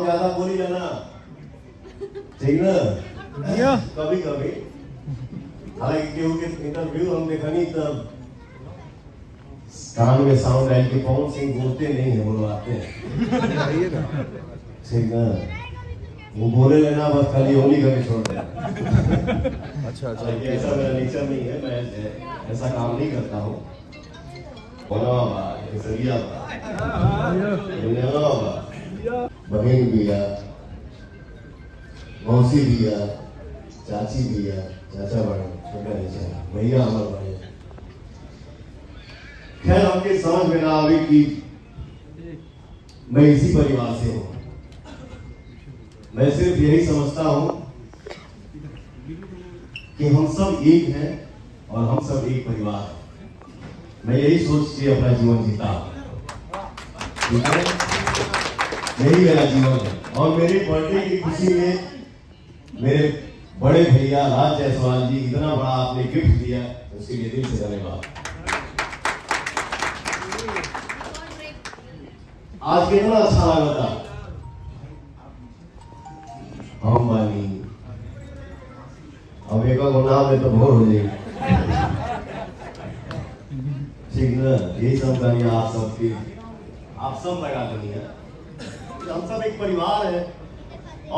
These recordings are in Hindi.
ज्यादा बोली जाना ठीक ना कभी कभी। हालांकि केहू के इंटरव्यू हम देखनी तब कान में साउंड आए कि पवन सिंह बोलते नहीं है, बुलवाते हैं ठीक ना। वो बोले लेना बस खाली ओनली करके छोड़ दे। अच्छा अच्छा, ऐसा मेरा नेचर नहीं है, मैं ऐसा काम नहीं करता हूँ। बहन भी है, मौसी भी है, चाची भी है, चाचा बड़े, छोटा नीचा, भैया हमारे बड़े। खैर आपके समझ में ना आवे कि मैं इसी परिवार से हूँ। मैं सिर्फ यही समझता हूं कि हम सब एक हैं और हम सब एक परिवार हैं। मैं यही सोच के अपना जीवन जीता, ठीक है, यही मेरा जीवन है। और मेरे बर्थडे की खुशी में मेरे बड़े भैया राज जायसवाल जी इतना बड़ा आपने गिफ्ट दिया, उसके लिए दिल से धन्यवाद। आज कितना अच्छा लगा था। हम बानी अब एक नाम में तो भोर हो जाएगी ठीक ना। यही सब कहानी आप सबकी, आप सब लगा देनी है। हम सब एक परिवार है।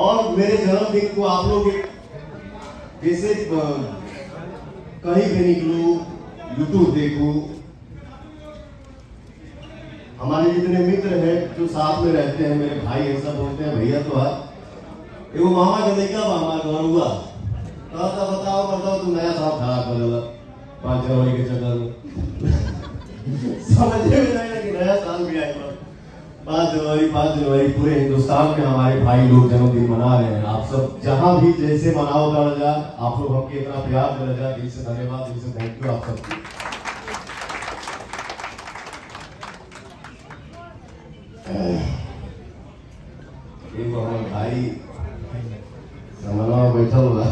और मेरे जन्मदिन को आप लोग जैसे कहीं भी निकलूं, यूट्यूब देखूं, हमारे जितने मित्र हैं जो साथ में रहते हैं, मेरे भाई हैं, सब बोलते हैं भैया तो है एगो मामा के लड़का बा हमार घर हुआ कहता बताओ तुम नया साल खराब कर देला 5 जनवरी के चक्कर में समझ में नहीं आया कि नया साल भी आएगा। 5 जनवरी पूरे हिंदुस्तान में हमारे भाई लोग जन्मदिन मना रहे हैं। आप सब जहां भी जैसे मनाओ दर्जा, आप लोग हमके इतना प्यार दे रहा, दिल से धन्यवाद, दिल से थैंक यू आप सबकी। एक हमारे भाई समन्वा बैठा हुआ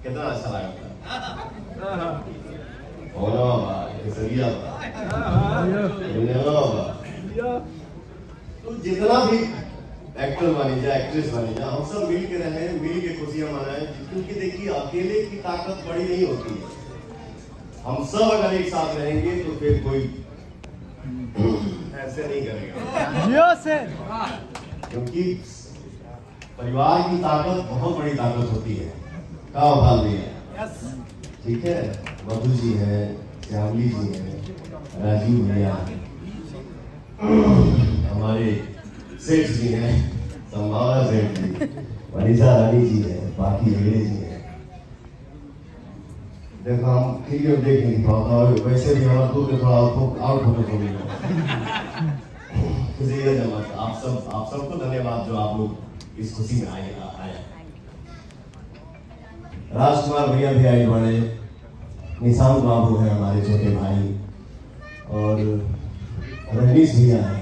कितना अच्छा लगा तो जितना भी एक्टर बने जाए, एक्ट्रेस बने जाए, हम सब मिल के रहे, मिल के खुशियां मनाएं। क्योंकि देखिए अकेले की ताकत बड़ी नहीं होती है। हम सब अगर एक साथ रहेंगे तो फिर कोई ऐसे नहीं करेगा, क्योंकि परिवार की ताकत बहुत बड़ी ताकत होती है। क्या उठाल दिया, ठीक है। मधु जी है, श्यामली जी है, राजीव भैया, हमारे सेठ जी हैं, संभावना सेठ जी, मनीषा रानी जी है, बाकी हेगड़े जी है। देखो हम क्लियर देख नहीं पाता, और वैसे भी हमारा दूर के थोड़ा आउट फोटो हो गया। आप सबको धन्यवाद जो आप लोग इस खुशी में आए। राजकुमार भैया भी आए बड़े, निशांत बाबू है हमारे छोटे भाई, और रजनीश भैया है।